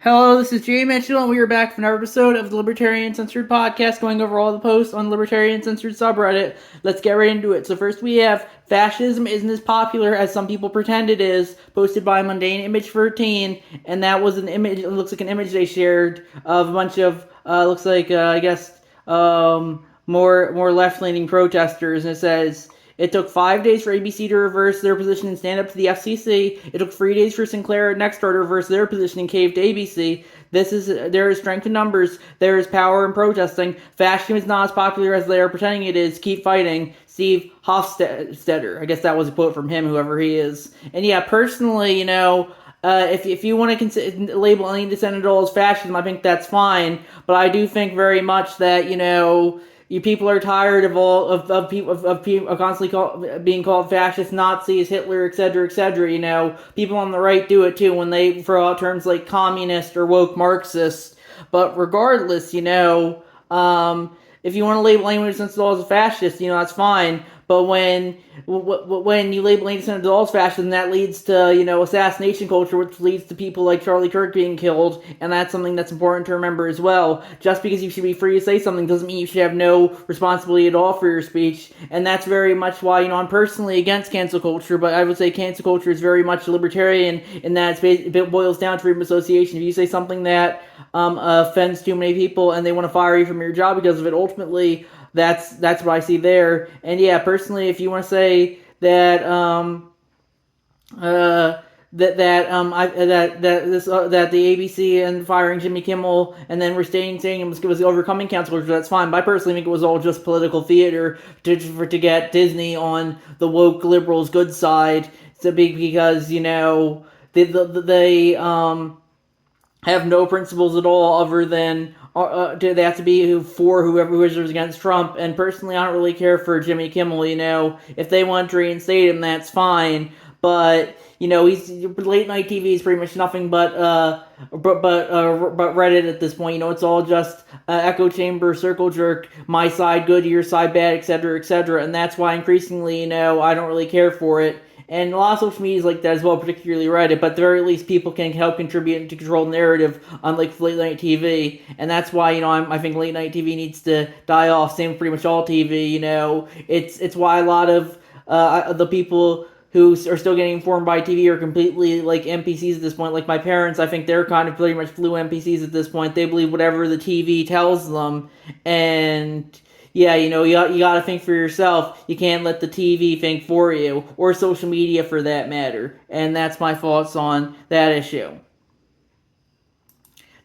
Hello, this is Jay Mitchell, and we are back for another episode of the Libertarian Censored podcast, going over all the posts on the Libertarian Censored subreddit. Let's get right into it. So first we have Fascism Isn't As Popular As Some People Pretend It Is, posted by Mundane Image 13, and that was an image, it looks like an image they shared of a bunch of, more left-leaning protesters, and it says, it took 5 days for ABC to reverse their position and stand up to the FCC. It took 3 days for Sinclair and Nexstar to reverse their position and cave to ABC. There is strength in numbers. There is power in protesting. Fascism is not as popular as they are pretending it is. Keep fighting. Steve Hofstetter. I guess that was a quote from him, whoever he is. And yeah, personally, if you want to label any dissent at all as fascism, I think that's fine. But I do think very much that you people are tired of all of people of constantly being called fascist, Nazis, Hitler, etc., etc. People on the right do it too when they throw out terms like communist or woke Marxist. But regardless, if you want to label anyone who sends laws as a fascist, that's fine. But when you label any dissent as fascist, then that leads to assassination culture, which leads to people like Charlie Kirk being killed, and that's something that's important to remember as well. Just because you should be free to say something doesn't mean you should have no responsibility at all for your speech, and that's very much why I'm personally against cancel culture. But I would say cancel culture is very much libertarian in that it boils down to freedom of association. If you say something that offends too many people and they want to fire you from your job because of it, ultimately that's what I see there. And yeah, personally, if you want to say that that the ABC and firing Jimmy Kimmel and then saying it was overcoming cancel culture, that's fine. But I personally think it was all just political theater to get Disney on the woke liberals' good side. Because they have no principles at all other than they have to be for whoever is against Trump. And personally, I don't really care for Jimmy Kimmel. If they want to reinstate him, that's fine. But he's late night TV is pretty much nothing but Reddit at this point. It's all just echo chamber, circle jerk, my side good, your side bad, etc., etc. And that's why increasingly, I don't really care for it. And a lot of social media is like that as well, particularly Reddit, but at the very least, people can help contribute to control the narrative, unlike late night TV. And that's why, I think late night TV needs to die off. Same with pretty much all TV. It's why a lot of the people who are still getting informed by TV are completely like NPCs at this point. Like my parents, I think they're kind of pretty much blue NPCs at this point. They believe whatever the TV tells them, and yeah, you gotta think for yourself. You can't let the TV think for you, or social media for that matter. And that's my thoughts on that issue.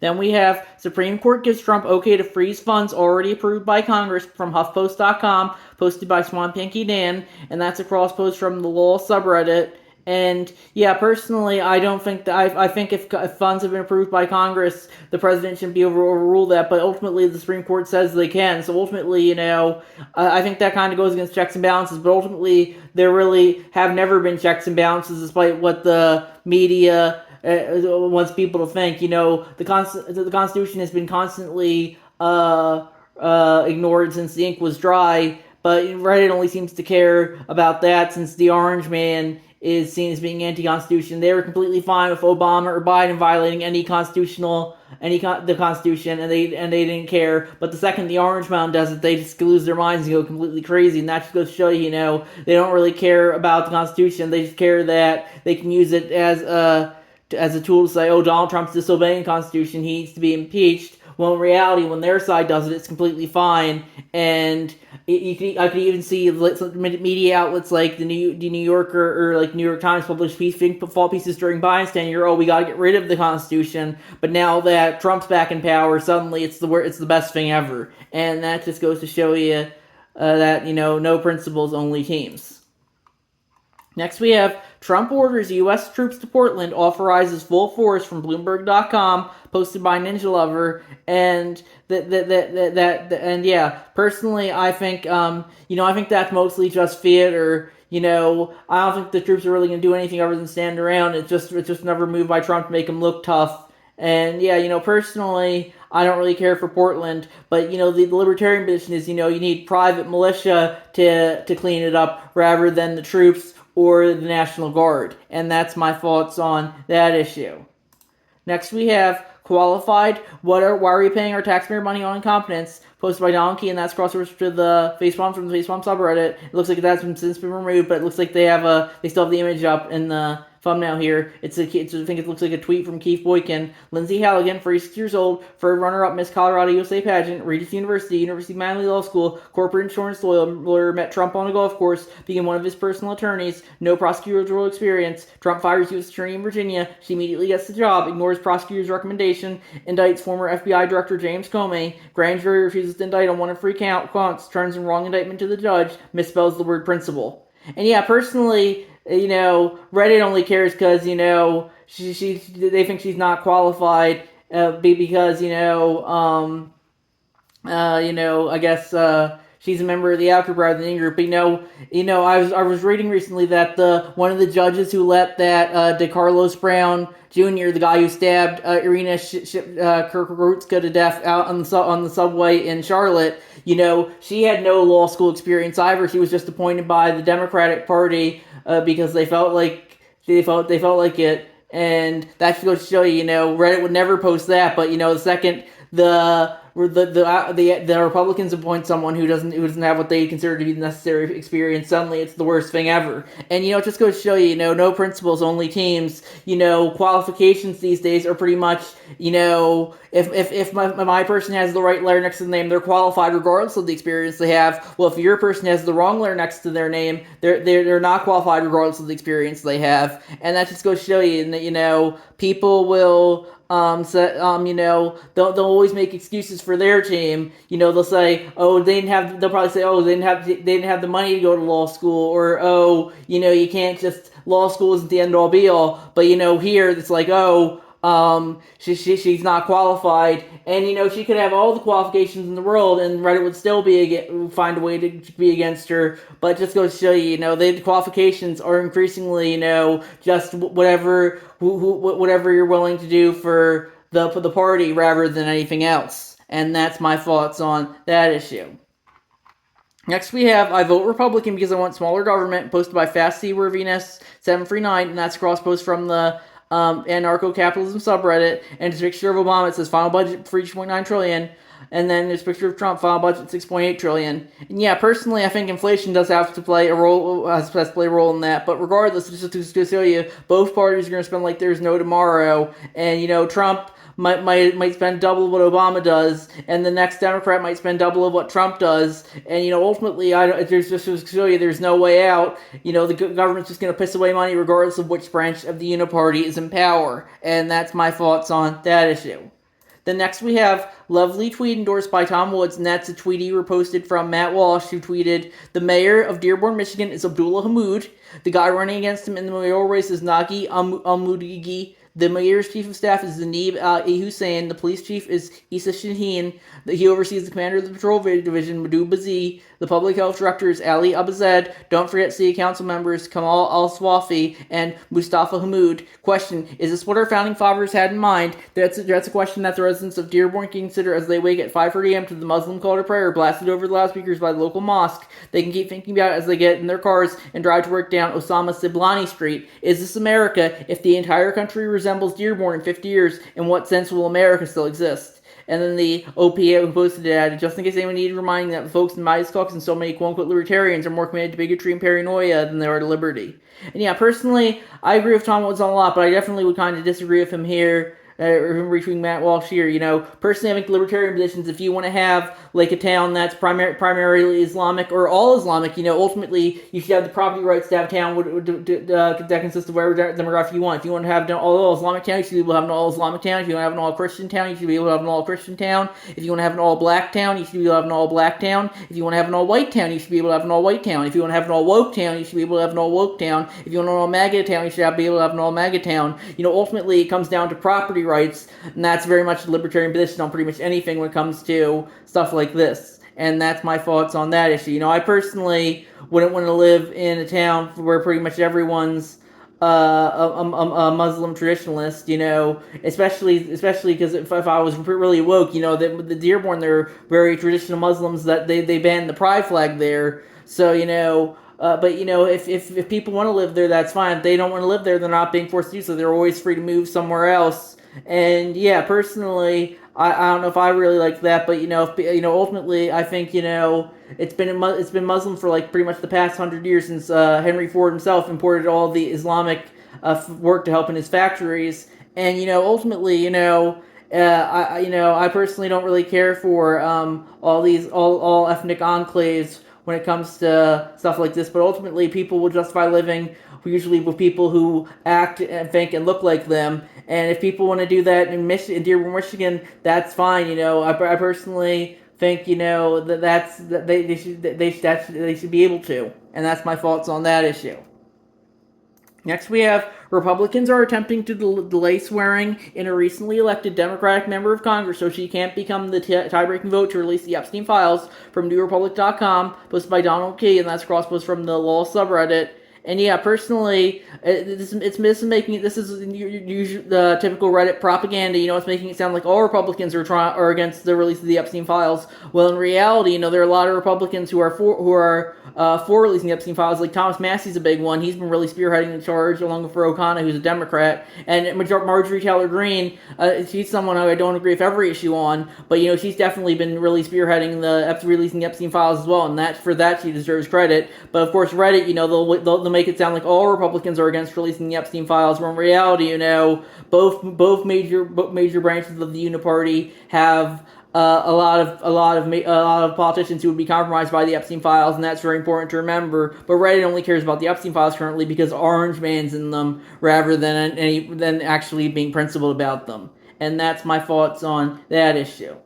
Then we have Supreme Court gives Trump okay to freeze funds already approved by Congress from HuffPost.com, posted by Swampinky Dan, and that's a cross post from the Law subreddit. And yeah, personally, I don't think that I think if funds have been approved by Congress, the president shouldn't be able to overrule that. But ultimately, the Supreme Court says they can. So ultimately, I think that kind of goes against checks and balances. But ultimately, there really have never been checks and balances, despite what the media wants people to think. The Constitution has been constantly ignored since the ink was dry. But Reddit only seems to care about that since the Orange Man is seen as being anti-constitution. They were completely fine with Obama or Biden violating the Constitution, and they didn't care. But the second the Orange Man does it, they just lose their minds and go completely crazy. And that just goes to show you, they don't really care about the Constitution. They just care that they can use it as a tool to say, oh, Donald Trump's disobeying the Constitution, he needs to be impeached. Well, in reality, when their side does it, it's completely fine. And I could even see media outlets like the New Yorker or like New York Times publish fall pieces during Biden's tenure. Oh, we got to get rid of the Constitution. But now that Trump's back in power, suddenly it's the best thing ever. And that just goes to show you that no principles, only teams. Next, we have Trump orders U.S. troops to Portland, authorizes full force from Bloomberg.com, posted by Ninja Lover, and yeah, personally, I think I think that's mostly just theater. I don't think the troops are really going to do anything other than stand around. It's just another move by Trump to make him look tough. And yeah, personally, I don't really care for Portland, but the libertarian position is, you need private militia to clean it up rather than the troops or the National Guard. And that's my thoughts on that issue. Next we have qualified. Why are we paying our taxpayer money on incompetence? Posted by Donkey, and that's crossover to the Facepalm from the Facepalm subreddit. It looks like that's since been removed, but it looks like they still have the image up in the thumbnail here. I think it looks like a tweet from Keith Boykin. Lindsay Halligan, 46 years old, third runner-up Miss Colorado USA pageant, Regis University, University of Miami Law School, corporate insurance lawyer, met Trump on a golf course, became one of his personal attorneys, no prosecutorial experience. Trump fires U.S. attorney in Virginia. She immediately gets the job, ignores prosecutor's recommendation, indicts former FBI director James Comey. Grand jury refuses to indict on one of three counts, turns in wrong indictment to the judge, misspells the word principal. And yeah, personally, Reddit only cares because, they think she's not qualified, because, I guess, she's a member of the out group rather than in group. But, I was reading recently that one of the judges who let that DeCarlos Brown Jr., the guy who stabbed Irina Kurkutska to death out on the subway in Charlotte, she had no law school experience either. She was just appointed by the Democratic Party because they felt like it, and that should go to show you, Reddit would never post that. But the second the Republicans appoint someone who doesn't have what they consider to be the necessary experience, suddenly it's the worst thing ever. And it just goes to show you, no principles, only teams. Qualifications these days are pretty much, if my person has the right letter next to the name, they're qualified regardless of the experience they have. Well, if your person has the wrong letter next to their name, they're not qualified regardless of the experience they have. And that just goes to show you that people will they'll always make excuses for their team. They'll say, they'll probably say, they didn't have the money to go to law school, or you can't just, law school isn't the end all be all. But here it's like, she's not qualified, and she could have all the qualifications in the world, and Reddit would still find a way to be against her. But it just goes to show you, the qualifications are increasingly, just whatever you're willing to do for the party rather than anything else. And that's my thoughts on that issue. Next we have, I vote Republican because I want smaller government, posted by Fast Seaworthiness 739, and that's a cross post from the anarcho-capitalism subreddit. And it's a picture of Obama. It says final budget $3.9 trillion, and then there's a picture of Trump, final budget $6.8 trillion. And yeah, personally, I think inflation does have to play a role in that. But regardless, just to show you, both parties are going to spend like there's no tomorrow. And Trump might spend double what Obama does, and the next Democrat might spend double of what Trump does, and ultimately, there's just to show you there's no way out. The government's just going to piss away money regardless of which branch of the Uniparty is in power, and that's my thoughts on that issue. Then next we have lovely tweet endorsed by Tom Woods, and that's a tweet he reposted from Matt Walsh, who tweeted, "The mayor of Dearborn, Michigan is Abdullah Hammoud. The guy running against him in the mayoral race is Nagi Almudigi. The mayor's chief of staff is Zanib Hussein. The police chief is Issa Shaheen. He oversees the commander of the patrol division, Madhu Bazi. The public health director is Ali Abazed. Don't forget city council members Kamal Al-Swafi and Mustafa Hammoud. Question, is this what our founding fathers had in mind? That's a question that the residents of Dearborn can consider as they wake at 5:30 a.m. to the Muslim call to prayer blasted over the loudspeakers by the local mosque. They can keep thinking about it as they get in their cars and drive to work down Osama Siblani Street. Is this America? If the entire country resembles Dearborn in 50 years, in what sense will America still exist?" And then the OPA who posted it added, "Just in case anyone needed reminding that the folks in Midas Caucus and so many quote-unquote libertarians are more committed to bigotry and paranoia than they are to liberty." And yeah, personally, I agree with Tom Woods on a lot, but I definitely would kind of disagree with him here, retweeting Matt Walsh here. Personally, I think libertarian positions, if you want to have like a town that's primarily Islamic or all Islamic, ultimately you should have the property rights to have a town that consists of whatever demographic you want. If you want to have an all Islamic town, you should be able to have an all Islamic town. If you want to have an all Christian town, you should be able to have an all Christian town. If you want to have an all black town, you should be able to have an all black town. If you want to have an all white town, you should be able to have an all white town. If you want to have an all woke town, you should be able to have an all woke town. If you want an all MAGA town, you should be able to have an all MAGA town. Ultimately, it comes down to property rights, and that's very much the libertarian position on pretty much anything when it comes to stuff like this. And that's my thoughts on that issue. I personally wouldn't want to live in a town where pretty much everyone's a Muslim traditionalist, especially because if I was really woke, the Dearborn, they're very traditional Muslims that they banned the pride flag there. So, but if people want to live there, that's fine. If they don't want to live there, they're not being forced to do so. They're always free to move somewhere else. And yeah, personally, I don't know if I really like that, but ultimately, I think it's been Muslim for like pretty much the past 100 years since Henry Ford himself imported all the Islamic work to help in his factories, and ultimately, I personally don't really care for all these all ethnic enclaves when it comes to stuff like this, but ultimately, people will justify living usually with people who act and think and look like them. And if people want to do that in Dearborn, Michigan, that's fine. I personally think that they should be able to, and that's my thoughts on that issue. Next, we have Republicans are attempting to delay swearing in a recently elected Democratic member of Congress so she can't become the tie-breaking vote to release the Epstein files from NewRepublic.com, posted by Donald Key, and that's cross-post from the Law subreddit. And yeah, personally, this is the typical Reddit propaganda. It's making it sound like all Republicans are against the release of the Epstein files. Well, in reality, there are a lot of Republicans who are for releasing the Epstein files. Like Thomas Massey's a big one. He's been really spearheading the charge, along with Ro Khanna, who's a Democrat, and Marjorie Taylor Greene. She's someone who I don't agree with every issue on, but she's definitely been really spearheading releasing the Epstein files as well, and for that she deserves credit. But of course, Reddit, they'll make it sound like all Republicans are against releasing the Epstein files, when in reality, both major branches of the Uniparty have a lot of politicians who would be compromised by the Epstein files, and that's very important to remember. But Reddit only cares about the Epstein files currently because Orange Man's in them, rather than actually being principled about them. And that's my thoughts on that issue.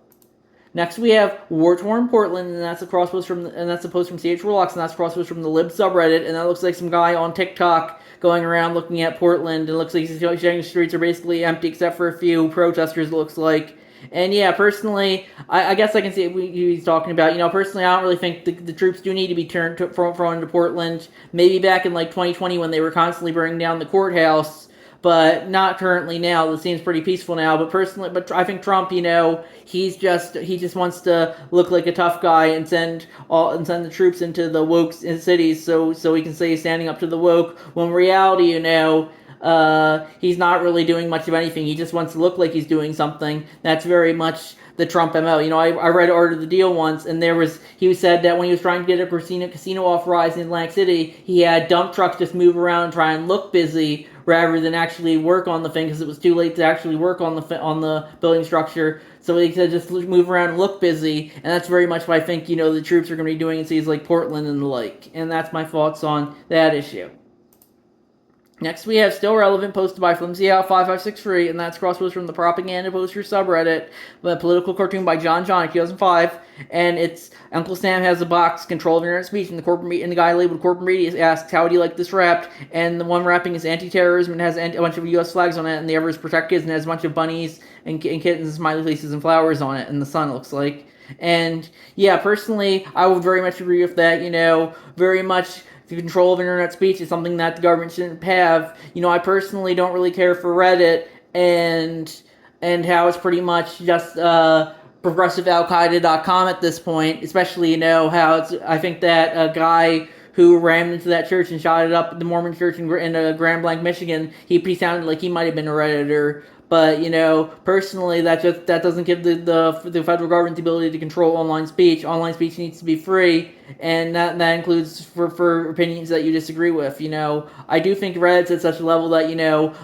Next, we have war-torn Portland, and that's a post from CH Warlocks, and that's a crosspost from the Lib subreddit, and that looks like some guy on TikTok going around looking at Portland, and it looks like the streets are basically empty except for a few protesters, it looks like. And yeah, personally, I guess I can see what he's talking about. Personally, I don't really think the troops do need to be thrown into Portland. Maybe back in like 2020 when they were constantly burning down the courthouse, but not currently now. It seems pretty peaceful now. But I think Trump, he just wants to look like a tough guy and send the troops into the woke cities so he can say he's standing up to the woke. When in reality, he's not really doing much of anything. He just wants to look like he's doing something. That's very much the Trump MO. I read Art of the Deal once, and he said that when he was trying to get a casino authorized in Atlantic City, he had dump trucks just move around and try and look busy rather than actually work on the thing because it was too late to actually work on the building structure. So he said just move around and look busy, and that's very much what I think the troops are going to be doing in cities like Portland and the like. And that's my thoughts on that issue. Next, we have Still Relevant, posted by FlimsyOut5563, and that's crosspost from the Propaganda Poster subreddit, a political cartoon by John John in 2005, and it's Uncle Sam has a box, control of internet speech, and the guy labeled corporate media asks, how do you like this wrapped? And the one wrapping is anti-terrorism, and has a bunch of U.S. flags on it, and the other is protect kids, and has a bunch of bunnies and kittens and smiley faces and flowers on it, and the sun, looks like. And yeah, personally, I would very much agree with that, very much. The control of internet speech is something that the government shouldn't have. I personally don't really care for Reddit and how it's pretty much just progressive Al-Qaeda.com at this point, especially, how I think that a guy who rammed into that church and shot it up, the Mormon church in Grand Blanc, Michigan, he sounded like he might have been a Redditor. But, personally, that doesn't give the federal government the ability to control online speech. Online speech needs to be free, and that includes for opinions that you disagree with. I do think Reddit's at such a level that,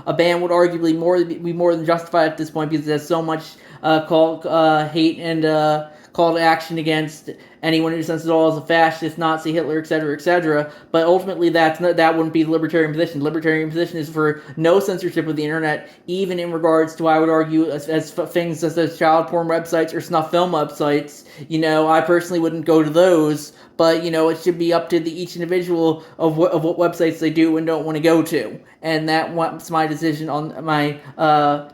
a ban would arguably be more than justified at this point because it has so much hate and call to action against anyone who senses it all as a fascist, Nazi, Hitler, etc., etc. But ultimately, that wouldn't be the libertarian position. The libertarian position is for no censorship of the internet, even in regards to, I would argue, as things such as child porn websites or snuff film websites. I personally wouldn't go to those, but it should be up to each individual of what websites they do and don't want to go to. And that's my decision on my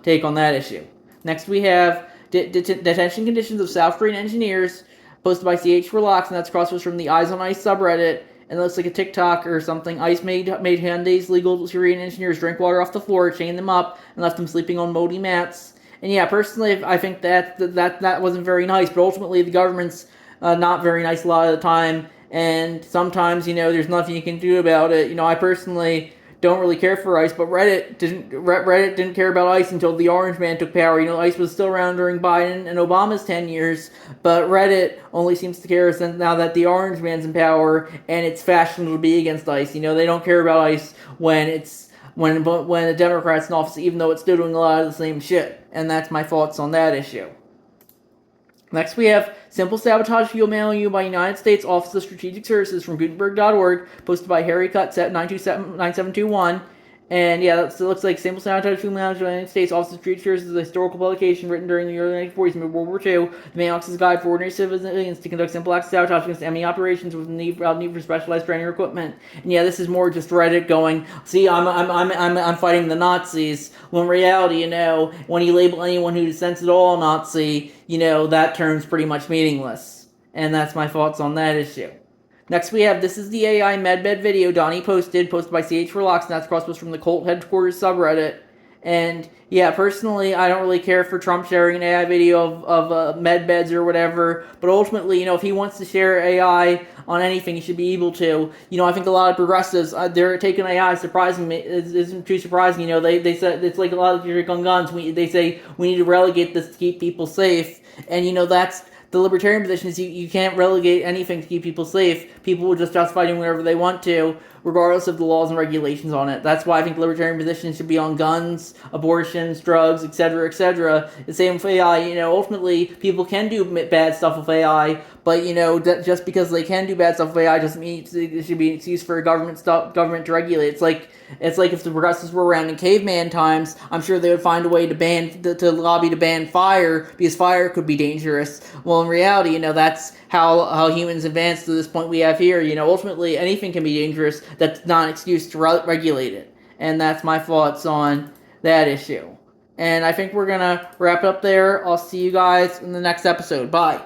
take on that issue. Next, we have detention conditions of South Korean engineers, posted by CH Relax, and that's crosspost from the Eyes on Ice subreddit, and it looks like a TikTok or something. ICE made Hyundai's legal Korean engineers drink water off the floor, chained them up, and left them sleeping on moldy mats. And yeah, personally, I think that wasn't very nice, but ultimately the government's not very nice a lot of the time, and sometimes, there's nothing you can do about it. I personally don't really care for ICE, but Reddit didn't care about ICE until the Orange Man took power. ICE was still around during Biden and Obama's 10 years, but Reddit only seems to care now that the Orange Man's in power and it's fashionable to be against ICE. They don't care about ICE when the Democrats in office, even though it's still doing a lot of the same shit. And that's my thoughts on that issue. Next, we have Simple Sabotage Fuel mailing you by United States Office of Strategic Services from Gutenberg.org, posted by Harry Cutset 9721. And yeah, it looks like Simple Sabotage Fuel mailing you by United States Office of Strategic Services is a historical publication written during the early 1940s and World War II. The mailbox's guide for ordinary civilians to conduct simple acts of sabotage against enemy operations with need for specialized training or equipment. And yeah, this is more just Reddit going, see, I'm fighting the Nazis. When in reality, when you label anyone who dissents at all Nazi, that term's pretty much meaningless. And that's my thoughts on that issue. Next we have This is the AI MedBed video Donnie posted by CH Relax, and that's crosspost from the Cult Headquarters subreddit. And yeah, personally, I don't really care for Trump sharing an AI video of med beds or whatever, but ultimately, if he wants to share AI on anything, he should be able to. I think a lot of progressives, they're taking AI surprising me. It isn't too surprising. They said it's like a lot of your gun guns. They say we need to relegate this to keep people safe, and that's the libertarian position is you can't relegate anything to keep people safe. People will just justify doing whatever they want to, regardless of the laws and regulations on it. That's why I think the libertarian position should be on guns, abortions, drugs, etc., etc. The same with AI. Ultimately, people can do bad stuff with AI, but just because they can do bad stuff with AI doesn't mean it should be an excuse for government to regulate. It's like if the progressives were around in caveman times, I'm sure they would find a way to lobby to ban fire, because fire could be dangerous. Well, in reality, that's how humans advance to this point we have here. Ultimately, anything can be dangerous. That's not an excuse to regulate it. And that's my thoughts on that issue. And I think we're going to wrap up there. I'll see you guys in the next episode. Bye.